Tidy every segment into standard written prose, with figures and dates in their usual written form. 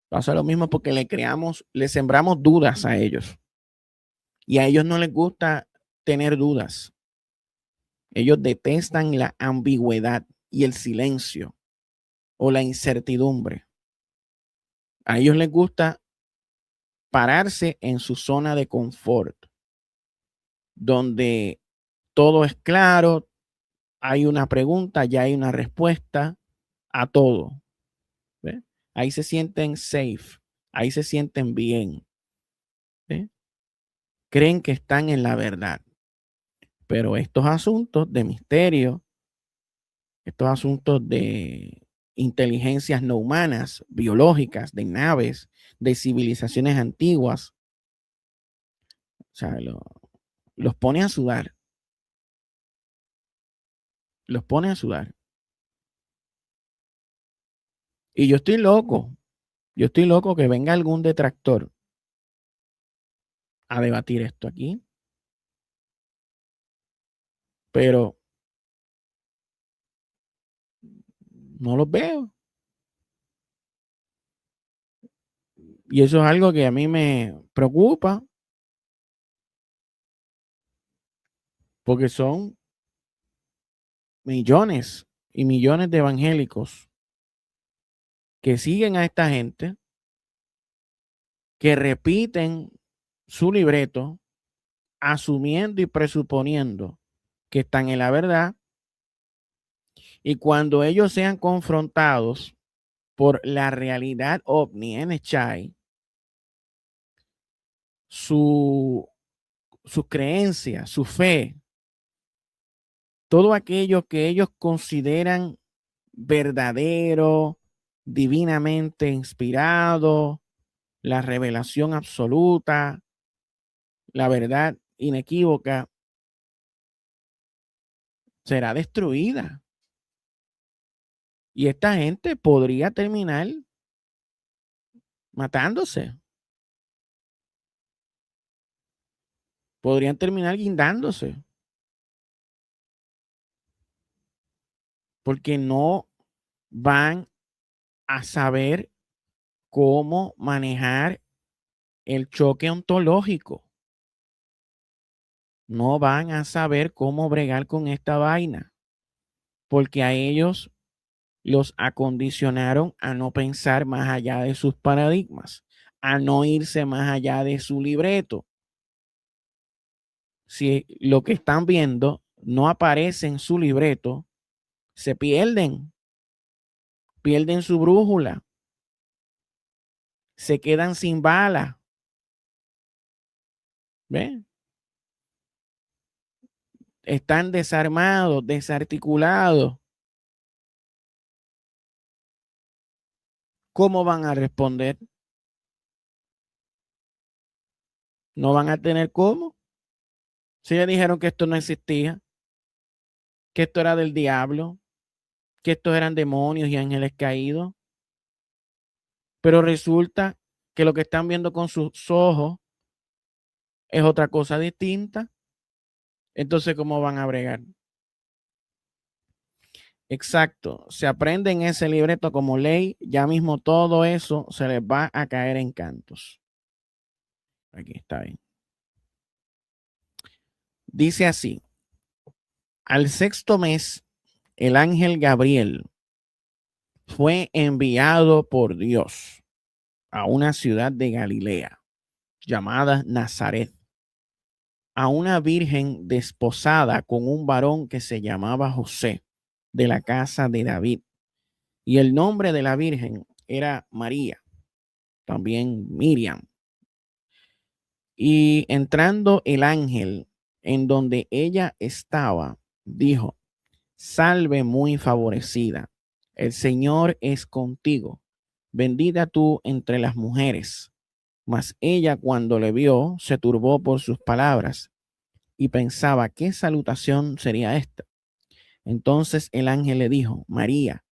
Pasa lo mismo porque le sembramos dudas a ellos. Y a ellos no les gusta tener dudas. Ellos detestan la ambigüedad y el silencio o la incertidumbre. A ellos les gusta pararse en su zona de confort, donde todo es claro, hay una pregunta, ya hay una respuesta a todo. ¿Ve? Ahí se sienten safe, ahí se sienten bien. ¿Ve? Creen que están en la verdad. Pero estos asuntos de misterio, estos asuntos de inteligencias no humanas, biológicas, de naves, de civilizaciones antiguas, o sea, los pone a sudar, los pone a sudar. Y yo estoy loco que venga algún detractor a debatir esto aquí, pero no los veo. Y eso es algo que a mí me preocupa, porque son millones y millones de evangélicos que siguen a esta gente, que repiten su libreto, asumiendo y presuponiendo que están en la verdad, y cuando ellos sean confrontados por la realidad ovni NHI, su creencia, su fe, todo aquello que ellos consideran verdadero, divinamente inspirado, la revelación absoluta, la verdad inequívoca, será destruida. Y esta gente podría terminar matándose, podrían terminar guindándose, porque no van a saber cómo manejar el choque ontológico. No van a saber cómo bregar con esta vaina, porque a ellos los acondicionaron a no pensar más allá de sus paradigmas, a no irse más allá de su libreto. Si lo que están viendo no aparece en su libreto, se pierden su brújula, se quedan sin bala. ¿Ven? Están desarmados, desarticulados. ¿Cómo van a responder? No van a tener cómo. Si le dijeron que esto no existía, que esto era del diablo, que estos eran demonios y ángeles caídos, pero resulta que lo que están viendo con sus ojos es otra cosa distinta. Entonces, ¿cómo van a bregar? Exacto. Se aprenden ese libreto como ley, ya mismo todo eso se les va a caer en cantos. Aquí está bien. Dice así: al sexto mes, el ángel Gabriel fue enviado por Dios a una ciudad de Galilea llamada Nazaret, a una virgen desposada con un varón que se llamaba José, de la casa de David. Y el nombre de la virgen era María, también Miriam. Y entrando el ángel en donde ella estaba, dijo: salve muy favorecida, el Señor es contigo, bendita tú entre las mujeres. Mas ella, cuando le vio, se turbó por sus palabras y pensaba qué salutación sería esta. Entonces el ángel le dijo: María,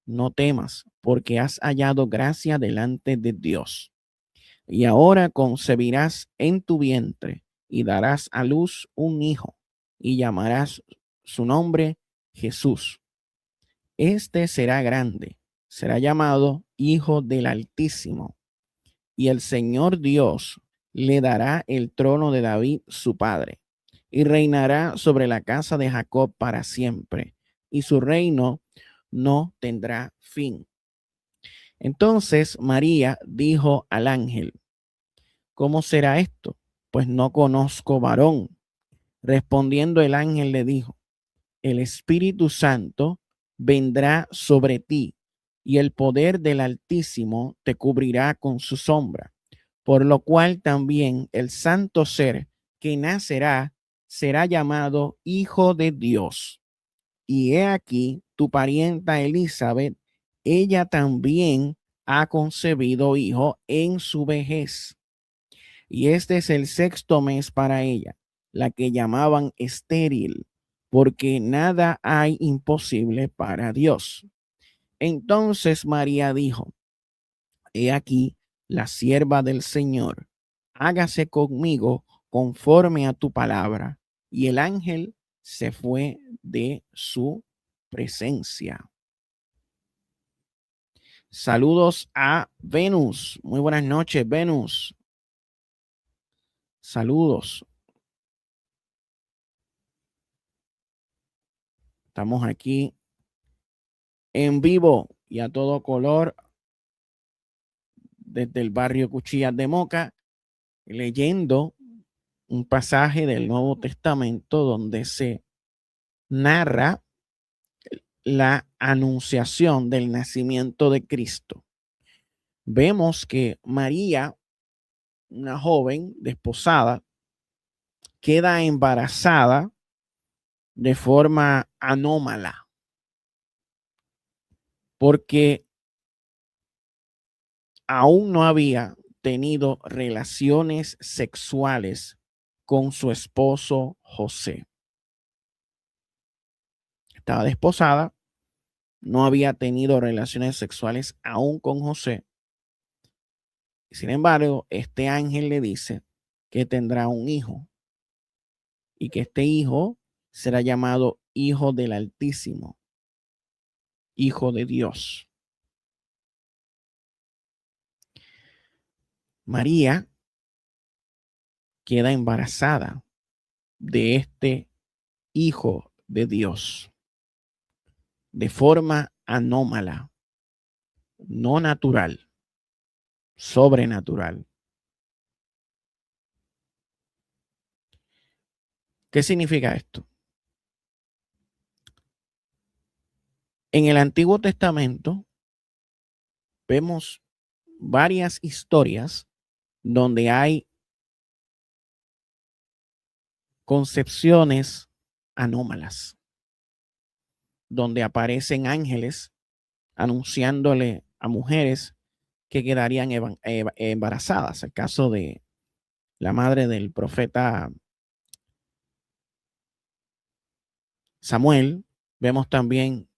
no temas, porque has hallado gracia delante de Dios. Y ahora concebirás en tu vientre y darás a luz un hijo y llamarás su nombre Jesús. Este será grande, será llamado Hijo del Altísimo, y el Señor Dios le dará el trono de David, su padre, y reinará sobre la casa de Jacob para siempre, y su reino no tendrá fin. Entonces María dijo al ángel: ¿cómo será esto? Pues no conozco varón. Respondiendo el ángel le dijo: el Espíritu Santo vendrá sobre ti, y el poder del Altísimo te cubrirá con su sombra, por lo cual también el santo ser que nacerá será llamado Hijo de Dios. Y he aquí tu parienta Elizabeth, ella también ha concebido hijo en su vejez. Y este es el sexto mes para ella, la que llamaban estéril, porque nada hay imposible para Dios. Entonces María dijo: he aquí la sierva del Señor, hágase conmigo conforme a tu palabra. Y el ángel se fue de su presencia. Saludos a Venus. Muy buenas noches, Venus. Saludos. Estamos aquí en vivo y a todo color desde el barrio Cuchillas de Moca, leyendo un pasaje del Nuevo Testamento donde se narra la anunciación del nacimiento de Cristo. Vemos que María, una joven desposada, queda embarazada de forma anómala, porque aún no había tenido relaciones sexuales con su esposo José. Estaba desposada, no había tenido relaciones sexuales aún con José. Sin embargo, este ángel le dice que tendrá un hijo y que este hijo será llamado Hijo del Altísimo, Hijo de Dios. María queda embarazada de este Hijo de Dios de forma anómala, no natural, sobrenatural. ¿Qué significa esto? En el Antiguo Testamento vemos varias historias donde hay concepciones anómalas, donde aparecen ángeles anunciándole a mujeres que quedarían embarazadas. El caso de la madre del profeta Samuel. Vemos también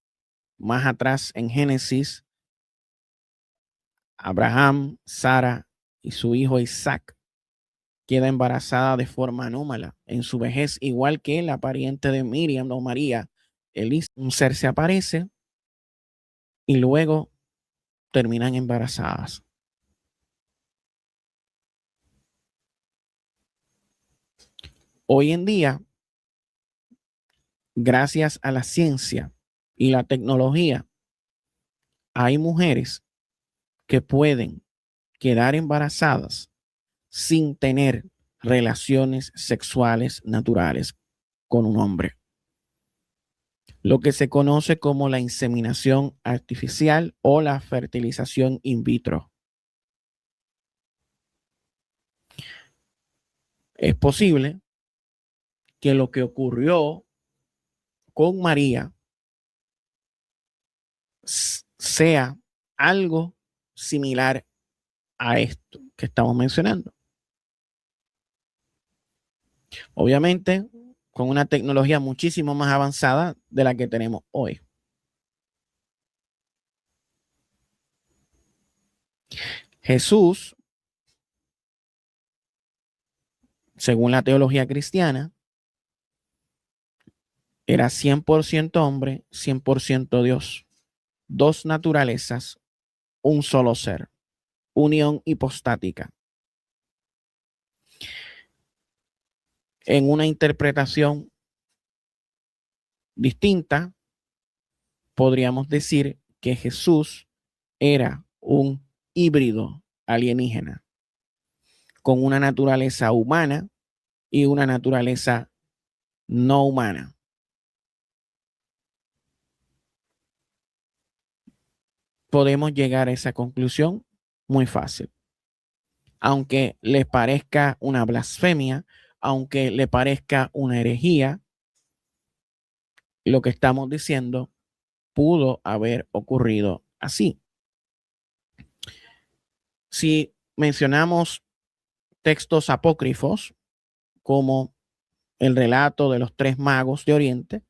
más atrás en Génesis, Abraham, Sara y su hijo Isaac queda embarazada de forma anómala en su vejez, igual que la pariente de Miriam o María, Elisa. Un ser se aparece y luego terminan embarazadas. Hoy en día, gracias a la ciencia y la tecnología, hay mujeres que pueden quedar embarazadas sin tener relaciones sexuales naturales con un hombre, lo que se conoce como la inseminación artificial o la fertilización in vitro. Es posible que lo que ocurrió con María sea algo similar a esto que estamos mencionando. Obviamente, con una tecnología muchísimo más avanzada de la que tenemos hoy. Jesús, según la teología cristiana, era 100% hombre, 100% Dios. Dos naturalezas, un solo ser. unión hipostática. En una interpretación distinta, podríamos decir que Jesús era un híbrido alienígena con una naturaleza humana y una naturaleza no humana. Podemos llegar a esa conclusión muy fácil. Aunque les parezca una blasfemia, aunque le parezca una herejía, lo que estamos diciendo pudo haber ocurrido así. Si mencionamos textos apócrifos como el relato de los tres magos de Oriente,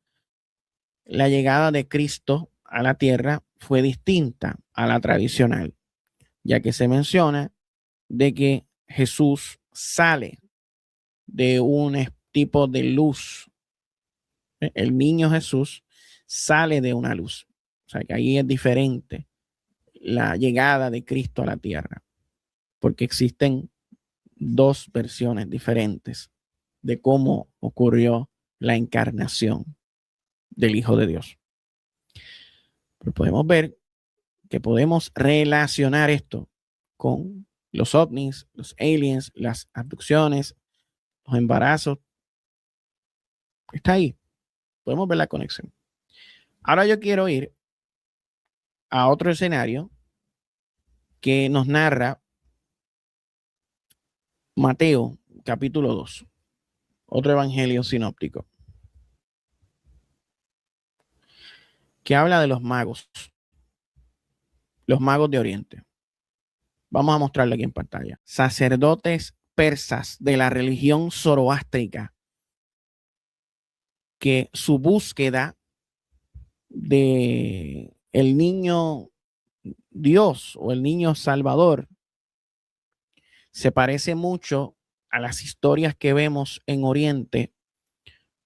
la llegada de Cristo a la tierra fue distinta a la tradicional, ya que se menciona de que Jesús sale de un tipo de luz. El niño Jesús sale de una luz. O sea que ahí es diferente la llegada de Cristo a la tierra, porque existen dos versiones diferentes de cómo ocurrió la encarnación del Hijo de Dios. Pero podemos ver que podemos relacionar esto con los ovnis, los aliens, las abducciones, los embarazos. Está ahí. Podemos ver la conexión. Ahora yo quiero ir a otro escenario que nos narra Mateo, capítulo 2, otro evangelio sinóptico, que habla de los magos de Oriente. Vamos a mostrarlo aquí en pantalla. Sacerdotes persas de la religión zoroástrica, que su búsqueda de el niño Dios o el niño Salvador se parece mucho a las historias que vemos en Oriente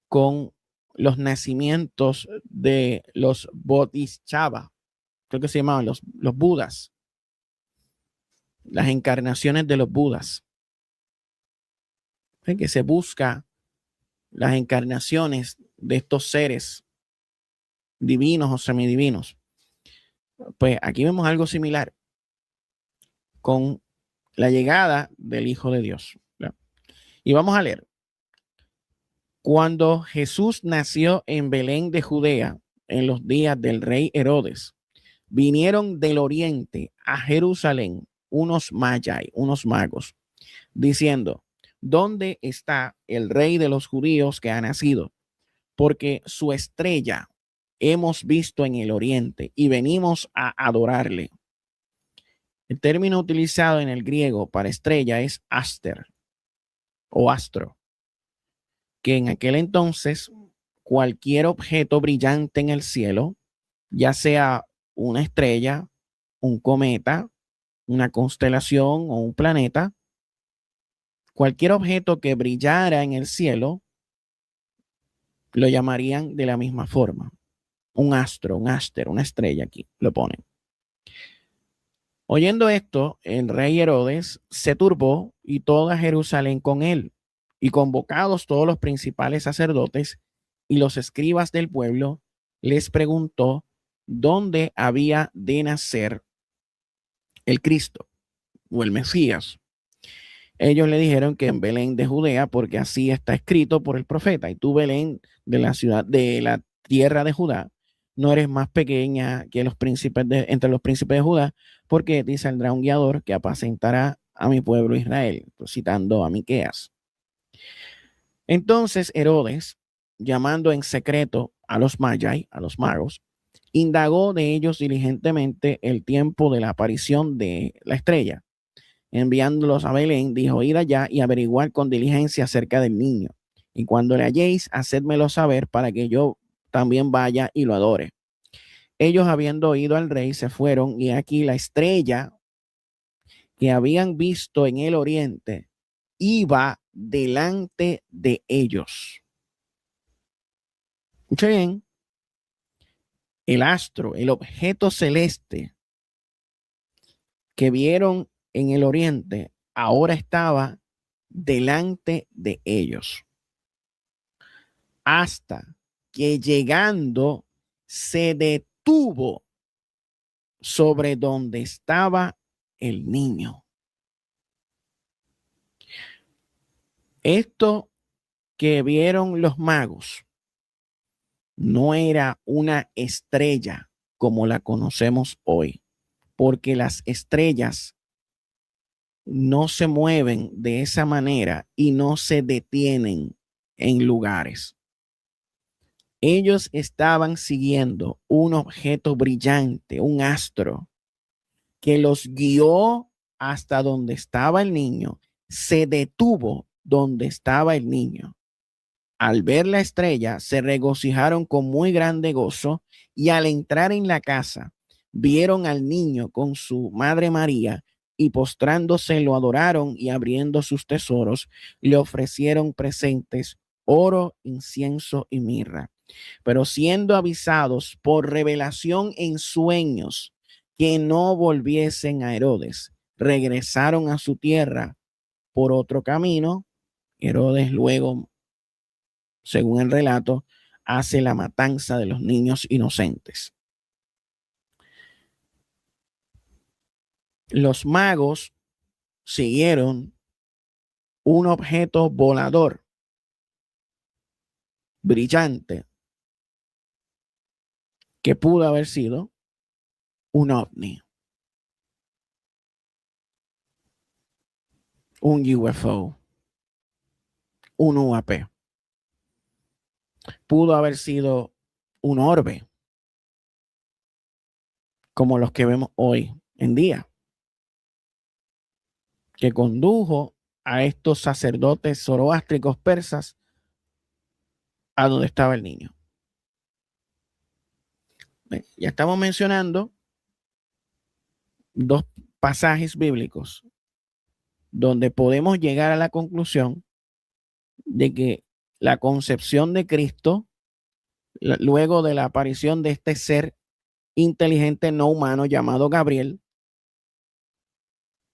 con los nacimientos de los Bodhisattva, creo que se llamaban los Budas, las encarnaciones de los Budas, que se busca las encarnaciones de estos seres divinos o semidivinos. Pues aquí vemos algo similar con la llegada del Hijo de Dios. ¿No? Y vamos a leer. Cuando Jesús nació en Belén de Judea, en los días del rey Herodes, vinieron del oriente a Jerusalén unos magi, unos magos, diciendo: ¿dónde está el rey de los judíos que ha nacido? Porque su estrella hemos visto en el oriente y venimos a adorarle. El término utilizado en el griego para estrella es aster o astro, que en aquel entonces cualquier objeto brillante en el cielo, ya sea una estrella, un cometa, una constelación o un planeta, cualquier objeto que brillara en el cielo, lo llamarían de la misma forma. Un astro, un aster, una estrella, aquí lo ponen. Oyendo esto, el rey Herodes se turbó y toda Jerusalén con él, y convocados todos los principales sacerdotes y los escribas del pueblo, les preguntó dónde había de nacer el Cristo o el Mesías. Ellos le dijeron que en Belén de Judea, porque así está escrito por el profeta. Y tú, Belén, de la ciudad, de la tierra de Judá, no eres más pequeña que los príncipes entre los príncipes de Judá, porque de ti saldrá un guiador que apacentará a mi pueblo Israel, citando a Miqueas. Entonces Herodes, llamando en secreto a los magi, a los magos, indagó de ellos diligentemente el tiempo de la aparición de la estrella. Enviándolos a Belén, dijo: id allá y averiguar con diligencia acerca del niño. Y cuando le halléis, hacedmelo saber para que yo también vaya y lo adore. Ellos, habiendo oído al rey, se fueron, y aquí la estrella que habían visto en el oriente iba delante de ellos. Escucha bien, el astro, el objeto celeste que vieron en el oriente ahora estaba delante de ellos, hasta que llegando se detuvo sobre donde estaba el niño. Esto que vieron los magos no era una estrella como la conocemos hoy, porque las estrellas no se mueven de esa manera y no se detienen en lugares. Ellos estaban siguiendo un objeto brillante, un astro, que los guió hasta donde estaba el niño, se detuvo donde estaba el niño. Al ver la estrella, se regocijaron con muy grande gozo y al entrar en la casa, vieron al niño con su madre María y postrándose lo adoraron y abriendo sus tesoros, le ofrecieron presentes, oro, incienso y mirra. Pero siendo avisados por revelación en sueños que no volviesen a Herodes, regresaron a su tierra por otro camino. Herodes luego, según el relato, hace la matanza de los niños inocentes. Los magos siguieron un objeto volador brillante que pudo haber sido un ovni, un UFO, un UAP. Pudo haber sido un orbe, como los que vemos hoy en día, que condujo a estos sacerdotes zoroástricos persas a donde estaba el niño. Ya estamos mencionando dos pasajes bíblicos donde podemos llegar a la conclusión de que la concepción de Cristo, luego de la aparición de este ser inteligente no humano llamado Gabriel,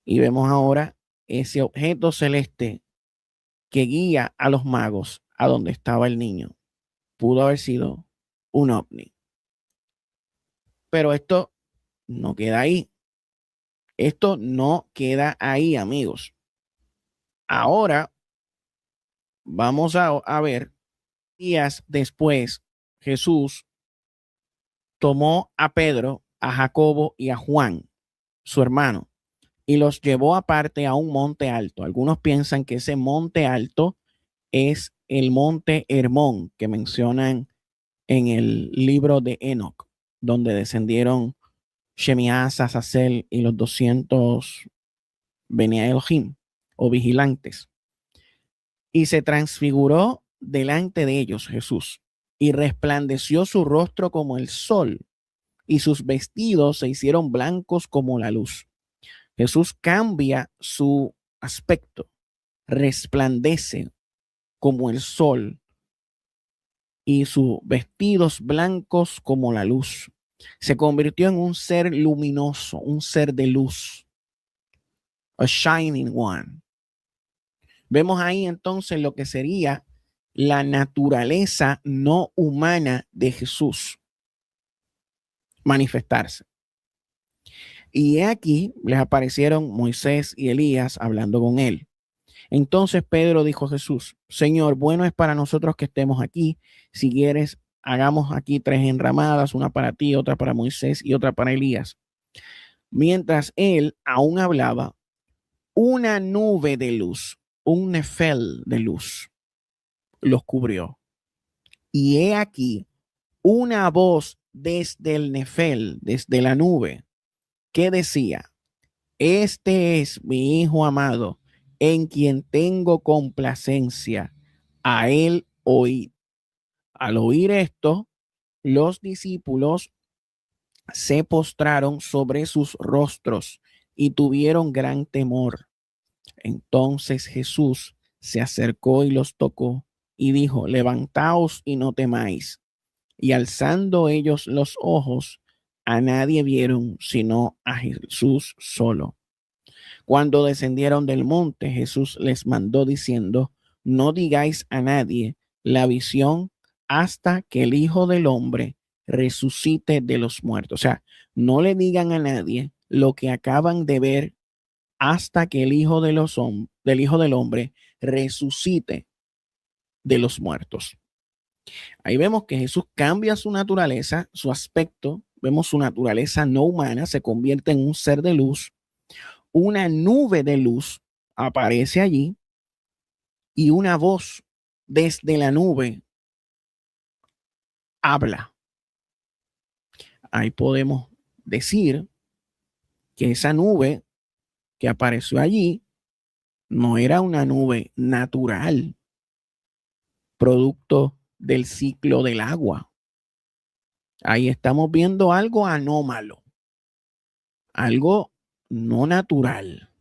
y vemos ahora ese objeto celeste que guía a los magos a donde estaba el niño, pudo haber sido un ovni. Pero esto no queda ahí. Esto no queda ahí, amigos. Ahora vamos a ver, días después, Jesús tomó a Pedro, a Jacobo y a Juan, su hermano, y los llevó aparte a un monte alto. Algunos piensan que ese monte alto es el monte Hermón que mencionan en el libro de Enoc, donde descendieron Shemías, Azazel y los 200 Bene Elohim o vigilantes. Y se transfiguró delante de ellos Jesús y resplandeció su rostro como el sol y sus vestidos se hicieron blancos como la luz. Jesús cambia su aspecto, resplandece como el sol y sus vestidos blancos como la luz. Se convirtió en un ser luminoso, un ser de luz, a shining one. Vemos ahí entonces lo que sería la naturaleza no humana de Jesús manifestarse. Y aquí les aparecieron Moisés y Elías hablando con él. Entonces Pedro dijo a Jesús: Señor, bueno es para nosotros que estemos aquí. Si quieres, hagamos aquí 3 enramadas, una para ti, otra para Moisés y otra para Elías. Mientras él aún hablaba, una nube de luz, un nefel de luz, los cubrió. Y he aquí una voz desde el nefel, desde la nube, que decía: Este es mi Hijo amado, en quien tengo complacencia. A él oíd. Al oír esto, los discípulos se postraron sobre sus rostros y tuvieron gran temor. Entonces Jesús se acercó y los tocó y dijo: Levantaos y no temáis. Y alzando ellos los ojos, a nadie vieron sino a Jesús solo. Cuando descendieron del monte, Jesús les mandó diciendo, no digáis a nadie la visión hasta que el Hijo del Hombre resucite de los muertos. O sea, no le digan a nadie lo que acaban de ver hasta que el del Hijo del Hombre resucite de los muertos. Ahí vemos que Jesús cambia su naturaleza, su aspecto, vemos su naturaleza no humana, se convierte en un ser de luz, una nube de luz aparece allí y una voz desde la nube habla. Ahí podemos decir que esa nube que apareció allí no era una nube natural, producto del ciclo del agua. Ahí estamos viendo algo anómalo, algo no natural.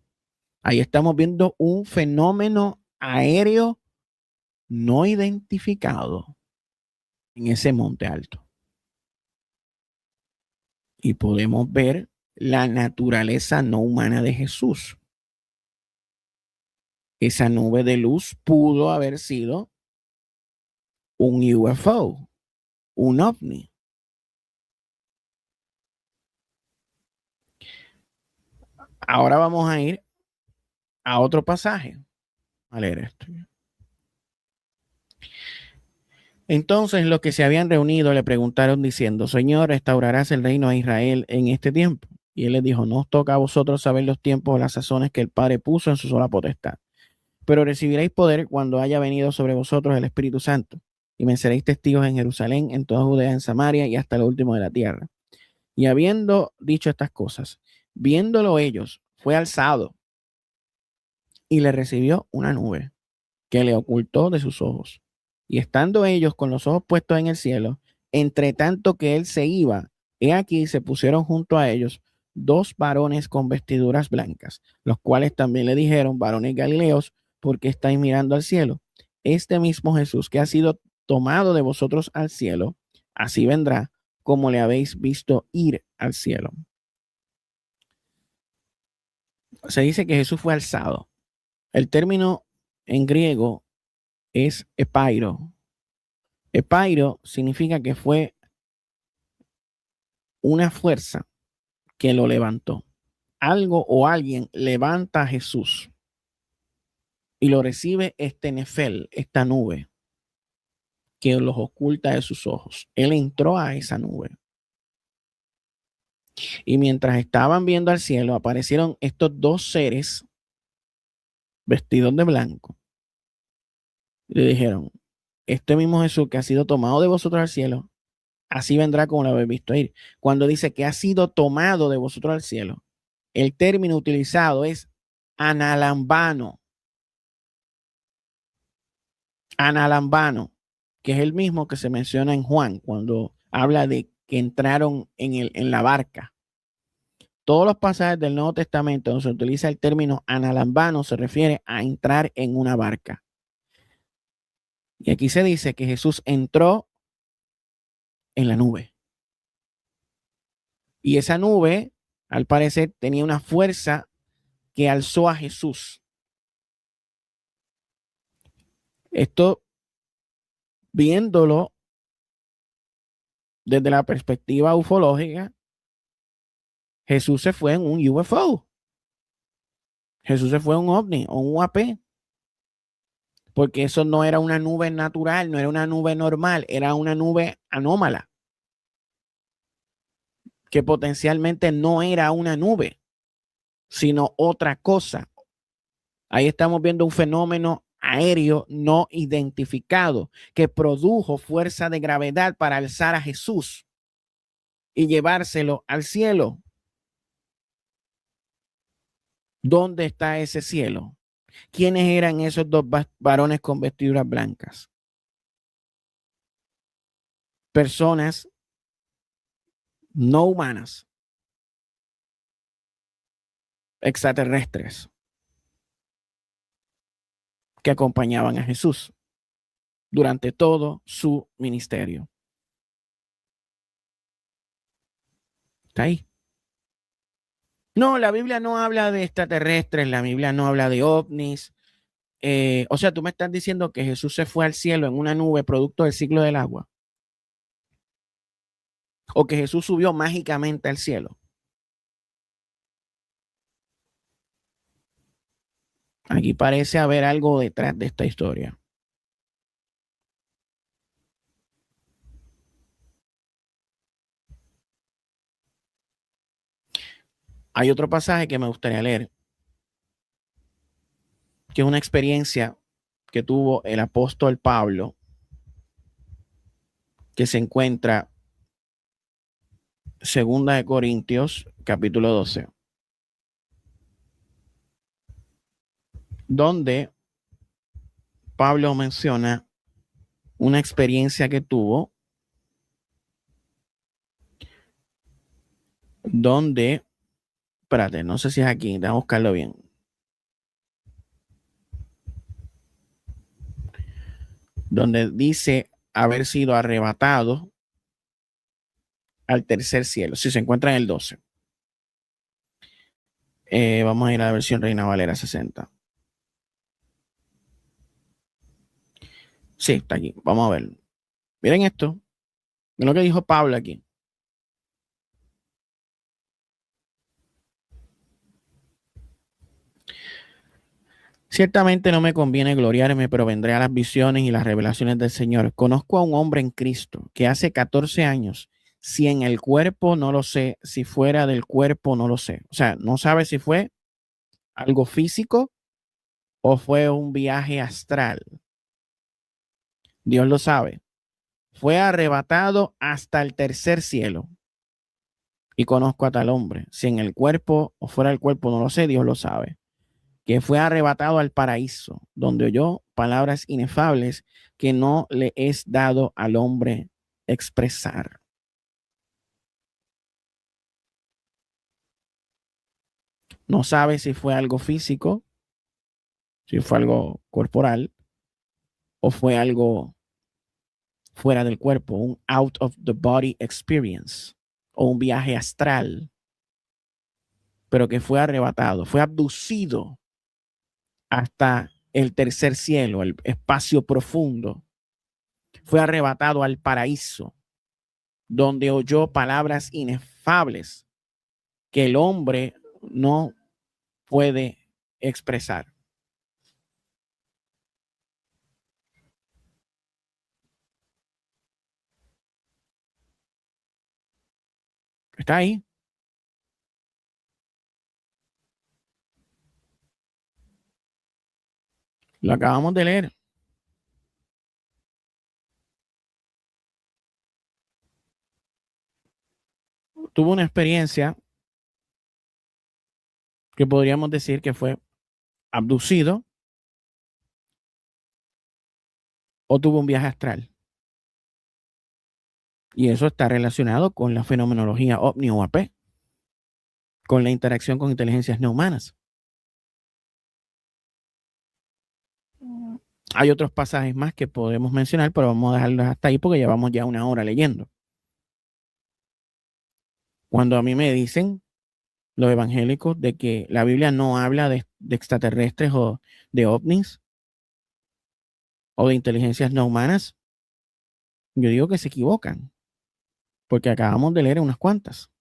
Ahí estamos viendo un fenómeno aéreo no identificado en ese monte alto. Y podemos ver la naturaleza no humana de Jesús. Esa nube de luz pudo haber sido un UFO, un ovni. Ahora vamos a ir a otro pasaje. A leer esto. Entonces los que se habían reunido le preguntaron diciendo, Señor, ¿restaurarás el reino a Israel en este tiempo? Y él les dijo, no os toca a vosotros saber los tiempos o las sazones que el Padre puso en su sola potestad. Pero recibiréis poder cuando haya venido sobre vosotros el Espíritu Santo. Y me seréis testigos en Jerusalén, en toda Judea, en Samaria y hasta lo último de la tierra. Y habiendo dicho estas cosas, viéndolo ellos, fue alzado y le recibió una nube que le ocultó de sus ojos. Y estando ellos con los ojos puestos en el cielo, entre tanto que él se iba, he aquí se pusieron junto a ellos dos varones con vestiduras blancas, los cuales también le dijeron, varones galileos, ¿por qué estáis mirando al cielo? Este mismo Jesús que ha sido tomado de vosotros al cielo, así vendrá como le habéis visto ir al cielo. Se dice que Jesús fue alzado. El término en griego es epairo. Epairo significa que fue una fuerza que lo levantó. Algo o alguien levanta a Jesús y lo recibe este nefel, esta nube que los oculta de sus ojos. Él entró a esa nube. Y mientras estaban viendo al cielo, aparecieron estos dos seres vestidos de blanco. Y le dijeron, este mismo Jesús que ha sido tomado de vosotros al cielo, así vendrá como lo habéis visto ir. Cuando dice que ha sido tomado de vosotros al cielo, el término utilizado es analambano. Analambano, que es el mismo que se menciona en Juan cuando habla de que entraron en la barca. Todos los pasajes del Nuevo Testamento donde se utiliza el término analambano se refiere a entrar en una barca. Y aquí se dice que Jesús entró en la nube. Y esa nube, al parecer, tenía una fuerza que alzó a Jesús. Esto, viéndolo desde la perspectiva ufológica, Jesús se fue en un UFO. Jesús se fue en un ovni o un UAP. Porque eso no era una nube natural, no era una nube normal, era una nube anómala. Que potencialmente no era una nube, sino otra cosa. Ahí estamos viendo un fenómeno aéreo no identificado que produjo fuerza de gravedad para alzar a Jesús y llevárselo al cielo. ¿Dónde está ese cielo? ¿Quiénes eran esos dos varones con vestiduras blancas? Personas no humanas, extraterrestres, que acompañaban a Jesús durante todo su ministerio. Está ahí. No, la Biblia no habla de extraterrestres, la Biblia no habla de ovnis. O sea, tú me estás diciendo que Jesús se fue al cielo en una nube producto del ciclo del agua, o que Jesús subió mágicamente al cielo. Aquí parece haber algo detrás de esta historia. Hay otro pasaje que me gustaría leer, que es una experiencia que tuvo el apóstol Pablo, que se encuentra Segunda de Corintios, capítulo 12, donde Pablo menciona una experiencia que tuvo donde, espérate, no sé si es aquí, déjame buscarlo bien. Donde dice haber sido arrebatado al tercer cielo. Si se encuentra en el 12. Vamos a ir a la versión Reina Valera 60. Sí, está aquí. Vamos a verlo. Miren esto. Miren lo que dijo Pablo aquí. Ciertamente no me conviene gloriarme, pero vendré a las visiones y las revelaciones del Señor. Conozco a un hombre en Cristo que hace 14 años, si en el cuerpo no lo sé, si fuera del cuerpo no lo sé. O sea, no sabe si fue algo físico o fue un viaje astral. Dios lo sabe. Fue arrebatado hasta el tercer cielo. Y conozco a tal hombre. Si en el cuerpo o fuera del cuerpo no lo sé, Dios lo sabe. Que fue arrebatado al paraíso, donde oyó palabras inefables que no le es dado al hombre expresar. No sabe si fue algo físico, si fue algo corporal o fue algo fuera del cuerpo, un out of the body experience o un viaje astral, pero que fue arrebatado, fue abducido hasta el tercer cielo, el espacio profundo, fue arrebatado al paraíso, donde oyó palabras inefables que el hombre no puede expresar. Está ahí. Lo acabamos de leer. Tuvo una experiencia que podríamos decir que fue abducido o tuvo un viaje astral. Y eso está relacionado con la fenomenología OVNI o AP, con la interacción con inteligencias no humanas. Hay otros pasajes más que podemos mencionar, pero vamos a dejarlos hasta ahí porque llevamos ya una hora leyendo. Cuando a mí me dicen los evangélicos de que la Biblia no habla de extraterrestres o de ovnis o de inteligencias no humanas, yo digo que se equivocan, porque acabamos de leer unas cuantas.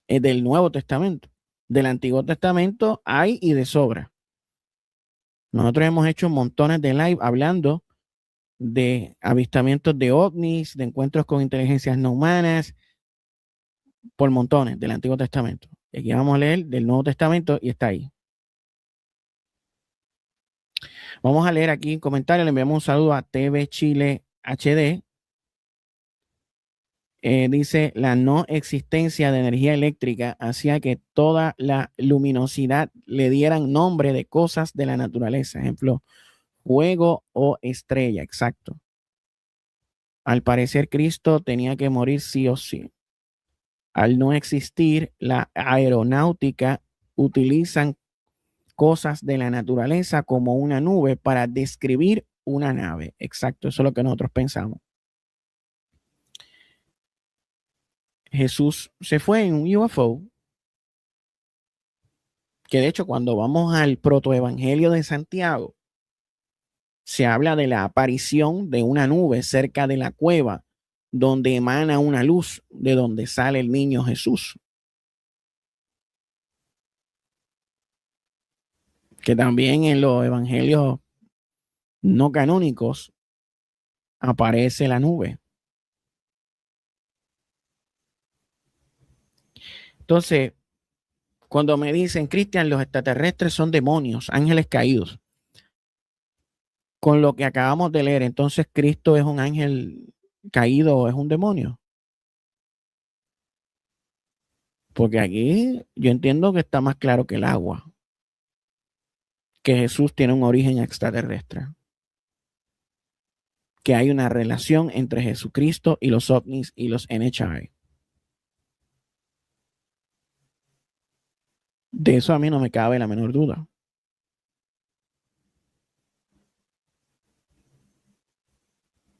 Es del Nuevo Testamento. Del Antiguo Testamento hay y de sobra. Nosotros hemos hecho montones de live hablando de avistamientos de ovnis, de encuentros con inteligencias no humanas, por montones del Antiguo Testamento. Y aquí vamos a leer del Nuevo Testamento y está ahí. Vamos a leer aquí en comentarios. Le enviamos un saludo a TV Chile HD. Dice, la no existencia de energía eléctrica hacía que toda la luminosidad le dieran nombre de cosas de la naturaleza. Ejemplo, fuego o estrella. Exacto. Al parecer, Cristo tenía que morir sí o sí. Al no existir la aeronáutica, utilizan cosas de la naturaleza como una nube para describir una nave. Exacto, eso es lo que nosotros pensamos. Jesús se fue en un UFO que de hecho cuando vamos al protoevangelio de Santiago, se habla de la aparición de una nube cerca de la cueva donde emana una luz de donde sale el niño Jesús. Que también en los evangelios no canónicos aparece la nube. Entonces, cuando me dicen, Cristian, los extraterrestres son demonios, ángeles caídos, con lo que acabamos de leer, entonces Cristo es un ángel caído o es un demonio. Porque aquí yo entiendo que está más claro que el agua, que Jesús tiene un origen extraterrestre, que hay una relación entre Jesucristo y los ovnis y los NHI. De eso a mí no me cabe la menor duda.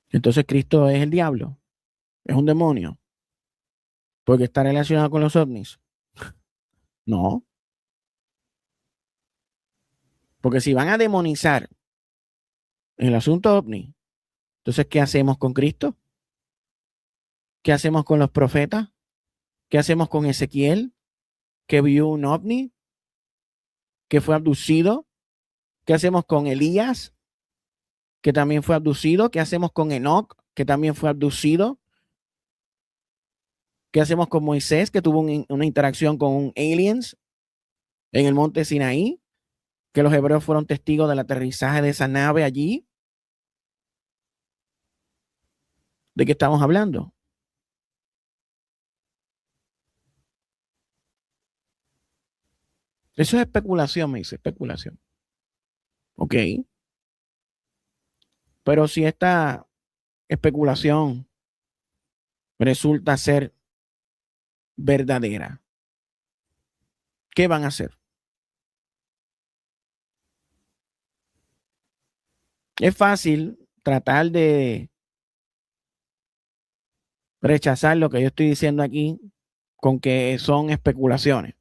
Entonces Cristo es el diablo, es un demonio, porque está relacionado con los ovnis. No, porque si van a demonizar el asunto ovni, entonces ¿qué hacemos con Cristo? ¿Qué hacemos con los profetas? ¿Qué hacemos con Ezequiel, que vio un ovni, que fue abducido? ¿Qué hacemos con Elías, que también fue abducido? ¿Qué hacemos con Enoch, que también fue abducido? ¿Qué hacemos con Moisés, que tuvo una interacción con un aliens en el monte Sinaí? Que los hebreos fueron testigos del aterrizaje de esa nave allí. ¿De qué estamos hablando? Eso es especulación, me dice, especulación. Ok. Pero si esta especulación resulta ser verdadera, ¿qué van a hacer? Es fácil tratar de rechazar lo que yo estoy diciendo aquí con que son especulaciones.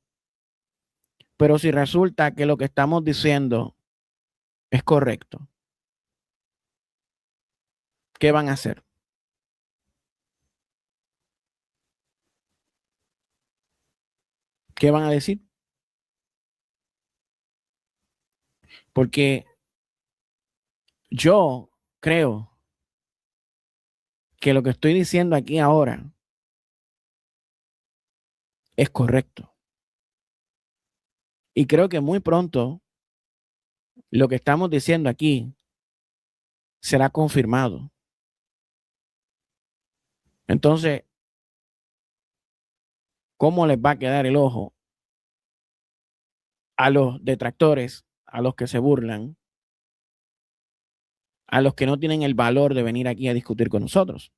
Pero si resulta que lo que estamos diciendo es correcto, ¿qué van a hacer? ¿Qué van a decir? Porque yo creo que lo que estoy diciendo aquí ahora es correcto. Y creo que muy pronto lo que estamos diciendo aquí será confirmado. Entonces, ¿cómo les va a quedar el ojo a los detractores, a los que se burlan, a los que no tienen el valor de venir aquí a discutir con nosotros?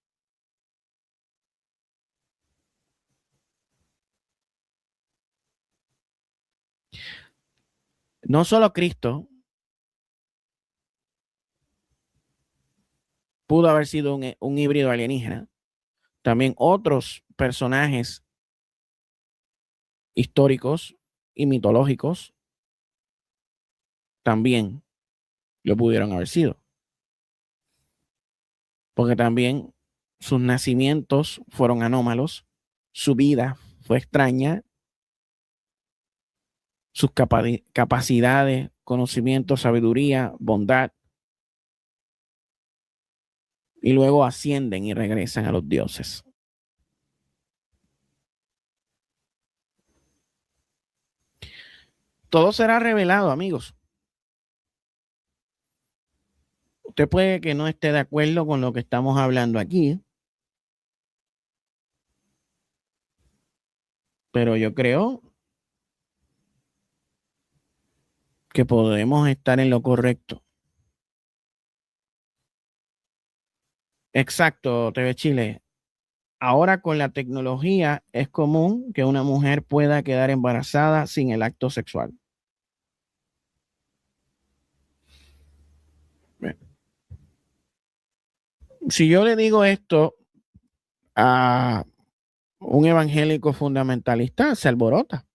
No solo Cristo pudo haber sido un híbrido alienígena, también otros personajes históricos y mitológicos también lo pudieron haber sido. Porque también sus nacimientos fueron anómalos, su vida fue extraña, sus capacidades, conocimiento, sabiduría, bondad, y luego ascienden y regresan a los dioses. Todo será revelado, amigos. Usted puede que no esté de acuerdo con lo que estamos hablando aquí, pero yo creo que podemos estar en lo correcto. Exacto, TV Chile. Ahora con la tecnología es común que una mujer pueda quedar embarazada sin el acto sexual. Si yo le digo esto a un evangélico fundamentalista, se alborota.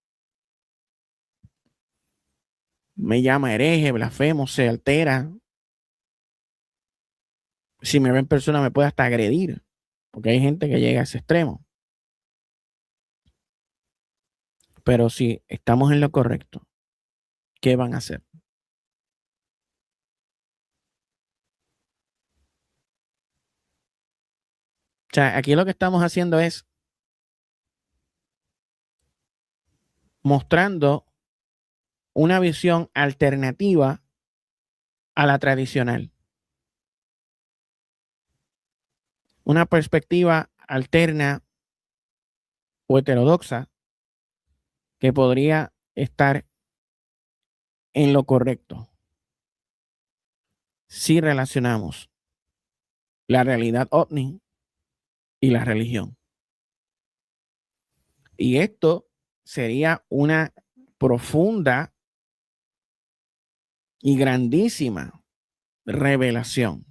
me llama hereje, blasfemo, se altera. Si me ve en persona me puede hasta agredir, porque hay gente que llega a ese extremo. Pero si estamos en lo correcto, ¿qué van a hacer? O sea, aquí lo que estamos haciendo es mostrando una visión alternativa a la tradicional, una perspectiva alterna o heterodoxa que podría estar en lo correcto si relacionamos la realidad ovni y la religión. Y esto sería una profunda y grandísima revelación.